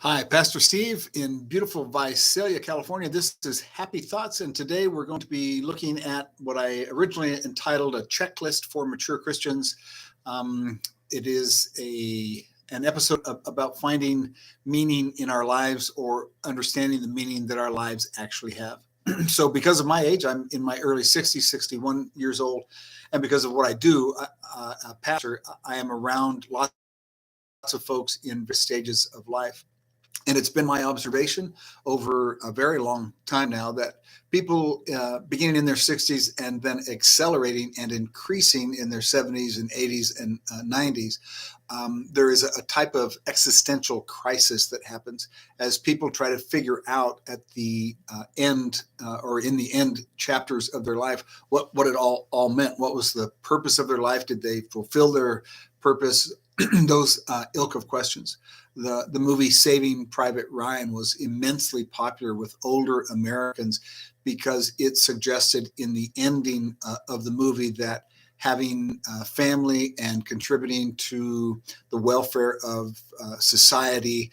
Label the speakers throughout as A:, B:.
A: Hi, Pastor Steve in beautiful Visalia, California. This is Happy Thoughts, and today we're going to be looking at what I originally entitled a checklist for mature Christians. It is an episode about finding meaning in our lives or understanding the meaning that our lives actually have. So because of my age, I'm in my early 60s, 61 years old, and because of what I do, pastor, I am around lots of folks in various stages of life. And it's been my observation over a very long time now that people beginning in their 60s and then accelerating and increasing in their 70s and 80s and 90s, there is a type of existential crisis that happens as people try to figure out at the end or in the end chapters of their life what it all meant. What was the purpose of their life? Did they fulfill their purpose? Those ilk of questions. The movie Saving Private Ryan was immensely popular with older Americans because it suggested in the ending of the movie that having family and contributing to the welfare of society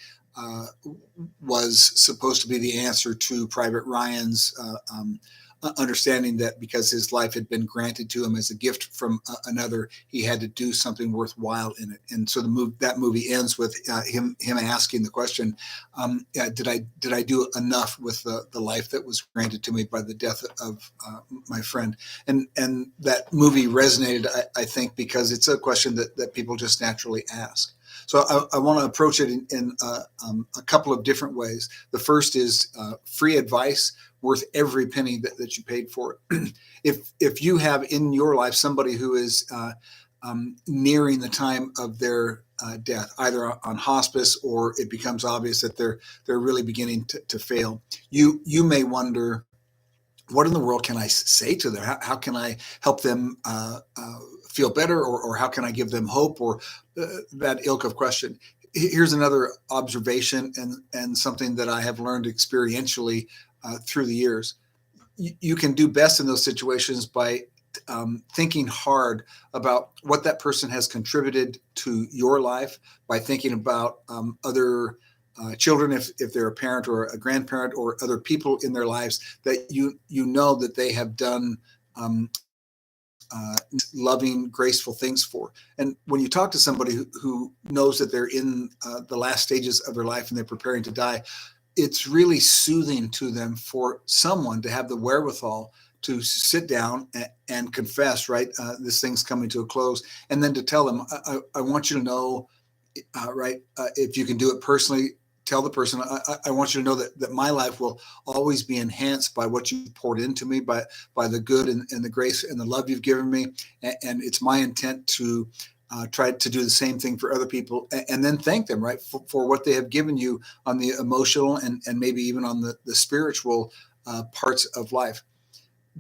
A: was supposed to be the answer to Private Ryan's understanding that because his life had been granted to him as a gift from another, he had to do something worthwhile in it. And so that movie ends with him asking the question, did I do enough with the life that was granted to me by the death of my friend? And that movie resonated, I think, because it's a question that people just naturally ask. So I want to approach it in a couple of different ways. The first is free advice worth every penny that you paid for it. If you have in your life somebody who is nearing the time of their death, either on hospice or it becomes obvious that they're really beginning to fail, you may wonder, what in the world can I say to them? How can I help them feel better, or how can I give them hope, or that ilk of question? Here's another observation and something that I have learned experientially through the years. You can do best in those situations by thinking hard about what that person has contributed to your life, by thinking about other children, if they're a parent or a grandparent, or other people in their lives that you know that they have done loving, graceful things for. And when you talk to somebody who knows that they're in the last stages of their life and they're preparing to die, it's really soothing to them for someone to have the wherewithal to sit down and confess, right? This thing's coming to a close. And then to tell them, I want you to know, if you can do it personally, tell the person, I want you to know that my life will always be enhanced by what you poured into me, by the good and the grace and the love you've given me. And it's my intent to try to do the same thing for other people, and then thank them, right, for what they have given you on the emotional and maybe even on the spiritual parts of life.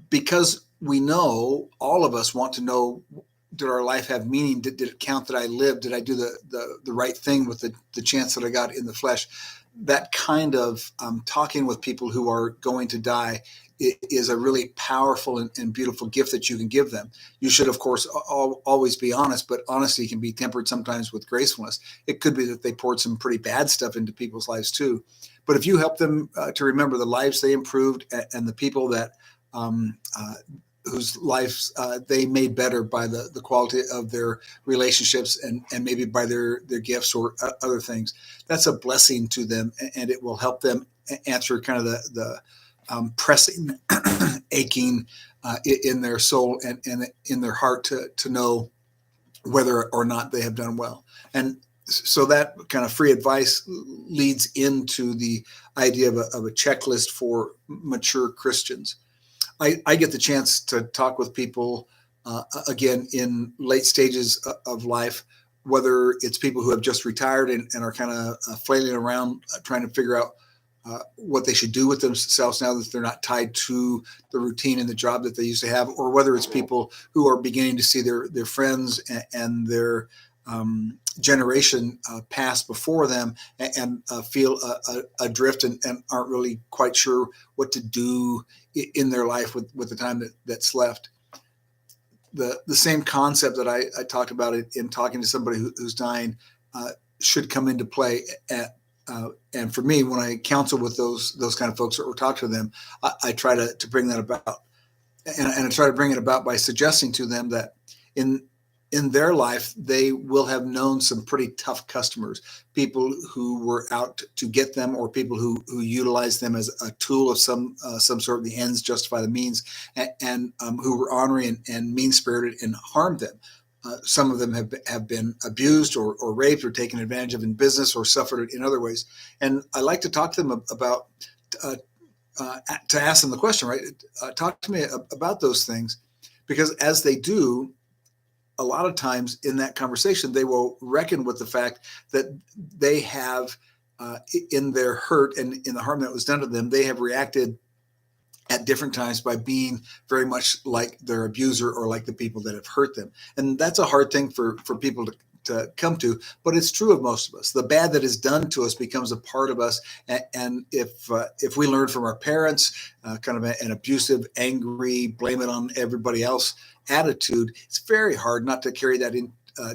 A: Because we know, all of us want to know, did our life have meaning? Did it count that I lived? Did I do the right thing with the chance that I got in the flesh? That kind of talking with people who are going to die is a really powerful and beautiful gift that you can give them. You should, of course, always be honest, but honesty can be tempered sometimes with gracefulness. It could be that they poured some pretty bad stuff into people's lives too. But if you help them to remember the lives they improved and the people that whose lives they made better by the quality of their relationships and maybe by their gifts or other things, that's a blessing to them, and it will help them answer kind of the pressing, aching in their soul and in their heart to know whether or not they have done well. And so that kind of free advice leads into the idea of a checklist for mature Christians. I get the chance to talk with people, again, in late stages of life, whether it's people who have just retired and are kind of flailing around trying to figure out what they should do with themselves now that they're not tied to the routine and the job that they used to have, or whether it's people who are beginning to see their friends and their generation pass before them and feel adrift and aren't really quite sure what to do in their life with the time that's left. The same concept that I talked about in talking to somebody who's dying should come into play And for me, when I counsel with those kind of folks or talk to them, I try to bring that about, and I try to bring it about by suggesting to them that in in their life they will have known some pretty tough customers, people who were out to get them, or people who utilize them as a tool of some sort. The ends justify the means, and who were ornery and mean spirited and harmed them. Some of them have been abused or raped or taken advantage of in business or suffered in other ways. And I like to talk to them about, uh, to ask them the question, right? Talk to me about those things, because as they do, a lot of times in that conversation, they will reckon with the fact that they have, in their hurt and in the harm that was done to them, they have reacted at different times by being very much like their abuser or like the people that have hurt them. And that's a hard thing for people to come to, but it's true of most of us. The bad that is done to us becomes a part of us. And if we learn from our parents, kind of an abusive, angry, blame it on everybody else attitude, it's very hard not to carry that in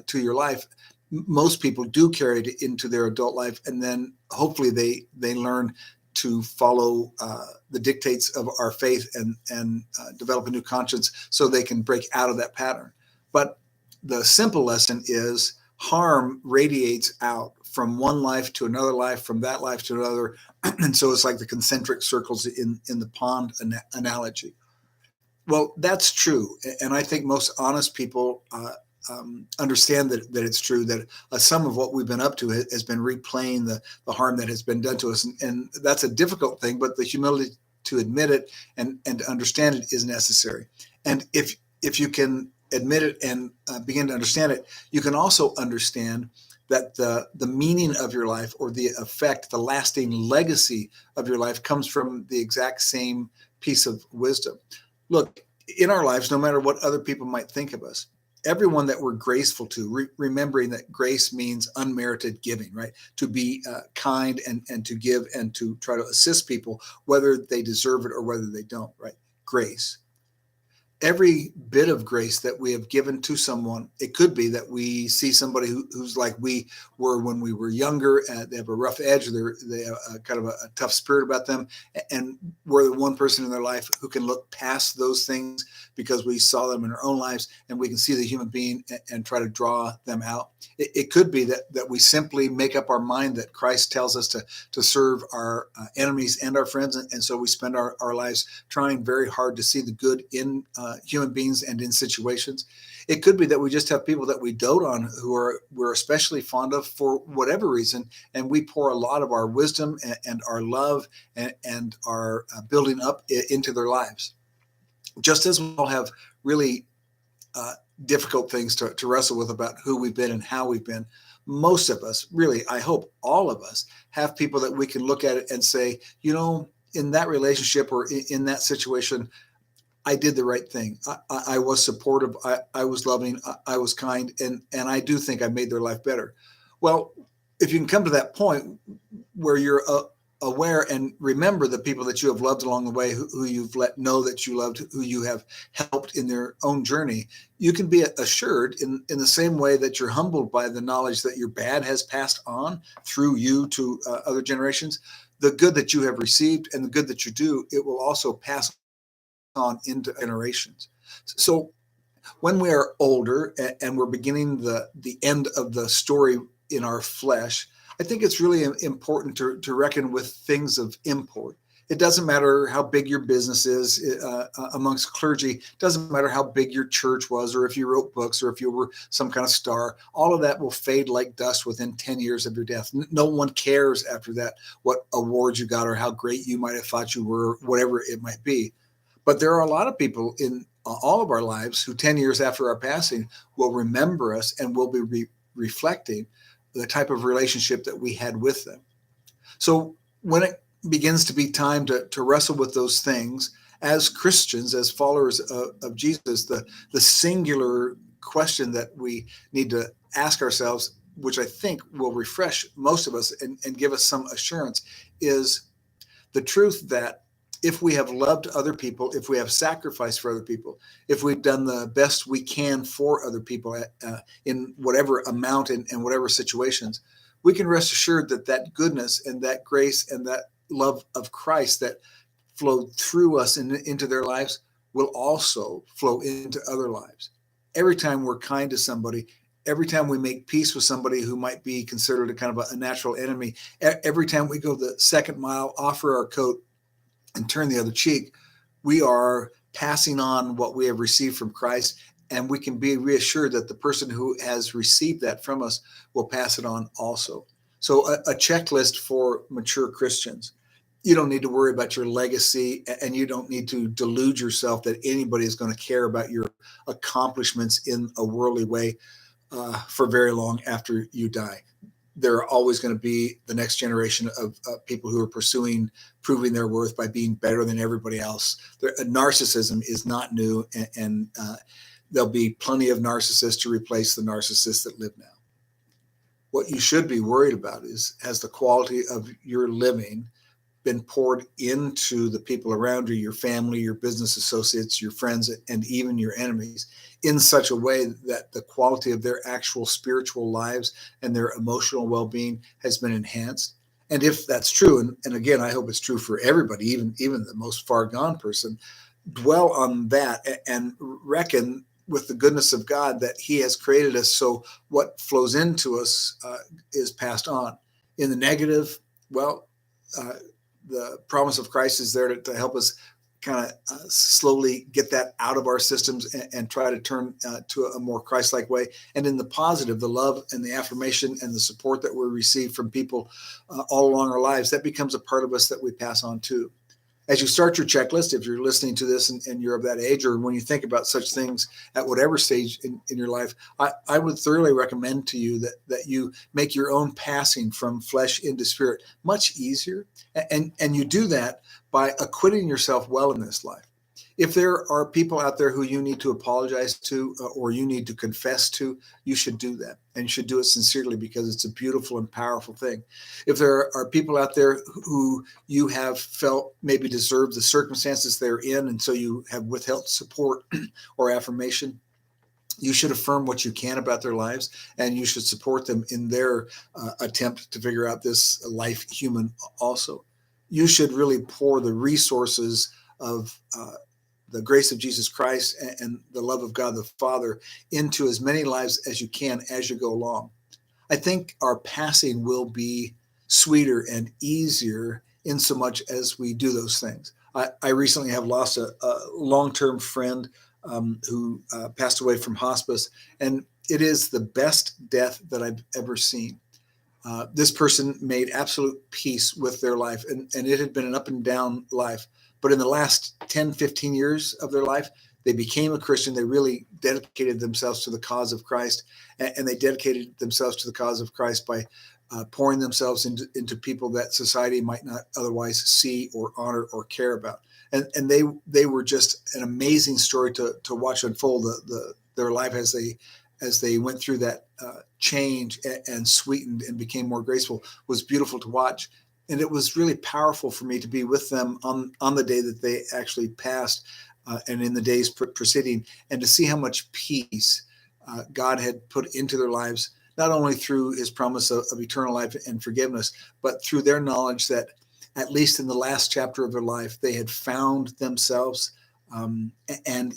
A: to your life. Most people do carry it into their adult life, and then hopefully they learn to follow the dictates of our faith and develop a new conscience so they can break out of that pattern. But the simple lesson is harm radiates out from one life to another life, from that life to another. And so it's like the concentric circles in the pond analogy. Well, that's true. And I think most honest people understand that it's true, that some of what we've been up to has been replaying the harm that has been done to us. And that's a difficult thing, but the humility to admit it and to understand it is necessary. And if you can admit it and begin to understand it, you can also understand that the meaning of your life, or the effect, the lasting legacy of your life, comes from the exact same piece of wisdom. Look, in our lives, no matter what other people might think of us, everyone that we're graceful to, remembering that grace means unmerited giving, right? To be kind and to give and to try to assist people, whether they deserve it or whether they don't, right? Grace. Every bit of grace that we have given to someone, it could be that we see somebody who's like we were when we were younger. They have a rough edge, or they have kind of a tough spirit about them, and we're the one person in their life who can look past those things because we saw them in our own lives, and we can see the human being and try to draw them out. It could be that we simply make up our mind that Christ tells us to serve our enemies and our friends, and so we spend our lives trying very hard to see the good in human beings and in situations. It could be that we just have people that we dote on who we're especially fond of for whatever reason, and we pour a lot of our wisdom and our love and our building up into their lives. Just as we all have really difficult things to wrestle with about who we've been and how we've been, most of us, really, I hope all of us, have people that we can look at it and say, in that relationship or in that situation, I did the right thing. I was supportive. I was loving. I was kind, and I do think I made their life better. Well, if you can come to that point where you're aware and remember the people that you have loved along the way, who you've let know that you loved, who you have helped in their own journey, you can be assured in the same way that you're humbled by the knowledge that your bad has passed on through you to other generations. The good that you have received and the good that you do, it will also pass on into generations. So when we are older and we're beginning the end of the story in our flesh, I think it's really important to reckon with things of import. It doesn't matter how big your business is amongst clergy. It doesn't matter how big your church was, or if you wrote books, or if you were some kind of star. All of that will fade like dust within 10 years of your death. No one cares after that what awards you got or how great you might have thought you were, whatever it might be. But there are a lot of people in all of our lives who 10 years after our passing will remember us and will be reflecting the type of relationship that we had with them. So when it begins to be time to wrestle with those things, as Christians, as followers of Jesus, the singular question that we need to ask ourselves, which I think will refresh most of us and give us some assurance, is the truth that if we have loved other people, if we have sacrificed for other people, if we've done the best we can for other people in whatever amount and whatever situations, we can rest assured that that goodness and that grace and that love of Christ that flowed through us and into their lives will also flow into other lives. Every time we're kind to somebody, every time we make peace with somebody who might be considered a kind of a natural enemy, every time we go the second mile, offer our coat, and turn the other cheek, we are passing on what we have received from Christ, and we can be reassured that the person who has received that from us will pass it on also. So a checklist for mature Christians. You don't need to worry about your legacy, and you don't need to delude yourself that anybody is going to care about your accomplishments in a worldly way for very long after you die. There are always going to be the next generation of people who are proving their worth by being better than everybody else. Narcissism is not new, and there'll be plenty of narcissists to replace the narcissists that live now. What you should be worried about is, has the quality of your living been poured into the people around you, your family, your business associates, your friends, and even your enemies, in such a way that the quality of their actual spiritual lives and their emotional well-being has been enhanced? And if that's true, and again, I hope it's true for everybody, even the most far gone person, dwell on that and reckon with the goodness of God that he has created us so what flows into us is passed on. In the negative, well, the promise of Christ is there to help us kind of slowly get that out of our systems and try to turn to a more Christ-like way. And in the positive, the love and the affirmation and the support that we receive from people all along our lives, that becomes a part of us that we pass on too. As you start your checklist, if you're listening to this and you're of that age, or when you think about such things at whatever stage in your life, I would thoroughly recommend to you that you make your own passing from flesh into spirit much easier. And you do that by acquitting yourself well in this life. If there are people out there who you need to apologize to or you need to confess to, you should do that. And you should do it sincerely, because it's a beautiful and powerful thing. If there are people out there who you have felt maybe deserve the circumstances they're in, and so you have withheld support or affirmation, you should affirm what you can about their lives, and you should support them in their attempt to figure out this life human also. You should really pour the resources of the grace of Jesus Christ and the love of God the Father into as many lives as you can as you go along. I think our passing will be sweeter and easier in so much as we do those things. I recently have lost a long-term friend who passed away from hospice, and it is the best death that I've ever seen. This person made absolute peace with their life, and it had been an up and down life. But in the last 10, 15 years of their life, they became a Christian. They really dedicated themselves to the cause of Christ, and they dedicated themselves to the cause of Christ by pouring themselves into people that society might not otherwise see or honor or care about. And they were just an amazing story to watch unfold their life as they went through that change and sweetened and became more graceful. Was beautiful to watch. And it was really powerful for me to be with them on the day that they actually passed and in the days preceding, and to see how much peace God had put into their lives, not only through his promise of eternal life and forgiveness, but through their knowledge that at least in the last chapter of their life, they had found themselves. And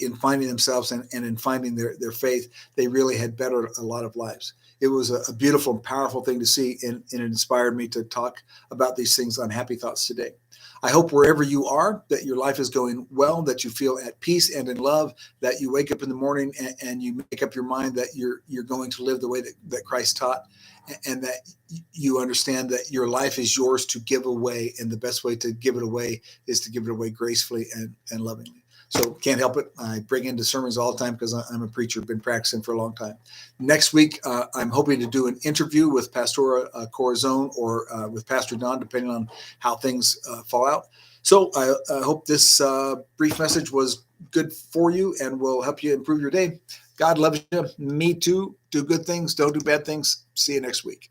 A: in finding themselves and in finding their faith, they really had bettered a lot of lives. It was a beautiful and powerful thing to see, and it inspired me to talk about these things on Happy Thoughts today. I hope wherever you are, that your life is going well, that you feel at peace and in love, that you wake up in the morning and you make up your mind that you're going to live the way that Christ taught, and that you understand that your life is yours to give away, and the best way to give it away is to give it away gracefully and lovingly. So can't help it. I bring into sermons all the time because I'm a preacher, been practicing for a long time. Next week, I'm hoping to do an interview with Pastora Corazon or with Pastor Don, depending on how things fall out. So I hope this brief message was good for you and will help you improve your day. God loves you. Me too. Do good things. Don't do bad things. See you next week.